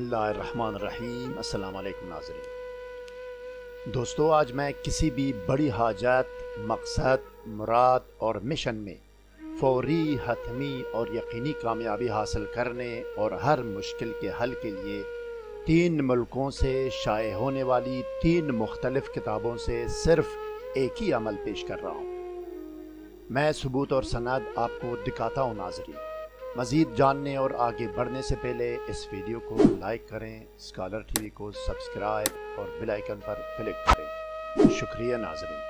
बिस्मिल्लाहिर्रहमानिर्रहीम। अस्सलाम वालेकुम नाज़रीन। दोस्तों, आज मैं किसी भी बड़ी हाजत, मकसद, मुराद और मिशन में फौरी, हतमी और यकीनी कामयाबी हासिल करने और हर मुश्किल के हल के लिए 3 मुल्कों से शाये होने वाली 3 मुख्तलिफ किताबों से सिर्फ एक ही अमल पेश कर रहा हूँ। मैं सबूत और सनद आपको दिखाता हूँ नाज़रीन। मज़ीद जानने और आगे बढ़ने से पहले इस वीडियो को लाइक करें, स्कॉलर टीवी को सब्सक्राइब और बेल आइकन पर क्लिक करें। शुक्रिया नाज़रीन।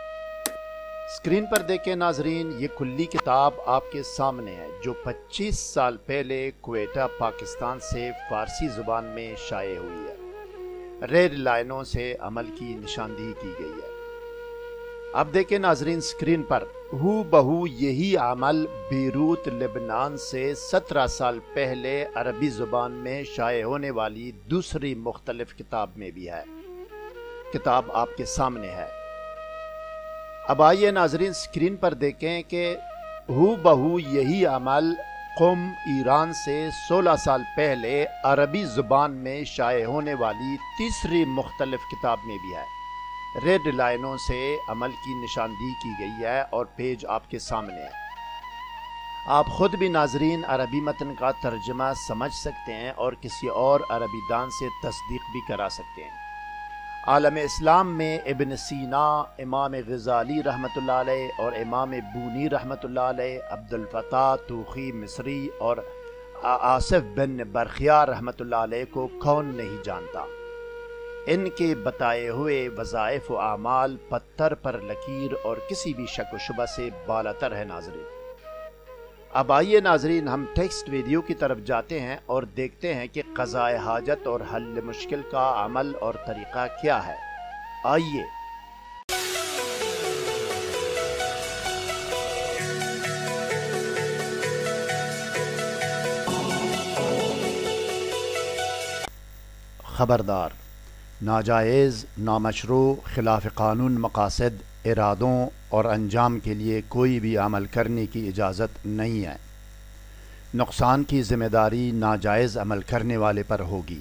स्क्रीन पर देखें नाज़रीन, ये कुल्ली किताब आपके सामने है जो 25 साल पहले क्वेटा पाकिस्तान से फ़ारसी ज़ुबान में शाये हुई है। रेड लाइनों से अमल की निशानदेही की गई है। अब देखें नाज़रीन, स्क्रीन पर हू बहू यही अमल बेरूत लेबनान से 17 साल पहले अरबी ज़ुबान में शाये होने वाली दूसरी मुख्तलिफ किताब में भी है। किताब आपके सामने है। अब आइए नाज़रीन, स्क्रीन पर देखें कि हू बहू यही अमल क़ुम ईरान से 16 साल पहले अरबी ज़ुबान में शाये होने वाली तीसरी मुख्तलिफ किताब में भी है। रेड लाइनों से अमल की निशानदेही की गई है और पेज आपके सामने है। आप खुद भी नाजरीन अरबी मतन का तर्जमा समझ सकते हैं और किसी और अरबी दान से तस्दीक भी करा सकते हैं। आलम इस्लाम में इब्न सीना, इमाम गज़ाली रहमतुल्लाह अलैह और इमाम बूनी रहमतुल्लाह अलैह, अब्दुल फ़त्ताह तूख़ी मिस्री और आसिफ बिन बरखिया रहमतुल्लाह अलैह को कौन नहीं जानता। इनके बताए हुए वज़ाइफ व आमाल पत्थर पर लकीर और किसी भी शक व शुबा से बालातर है नाज़रीन। अब आइए नाज़रीन, हम टेक्स्ट वीडियो की तरफ जाते हैं और देखते हैं कि क़ज़ाए हाजत और हल मुश्किल का अमल और तरीक़ा क्या है। आइए। खबरदार, नाजायज़, नामशरू, खिलाफ कानून मकासद, इरादों और अंजाम के लिए कोई भी अमल करने की इजाज़त नहीं है। नुकसान की ज़िम्मेदारी नाजायज़ अमल करने वाले पर होगी।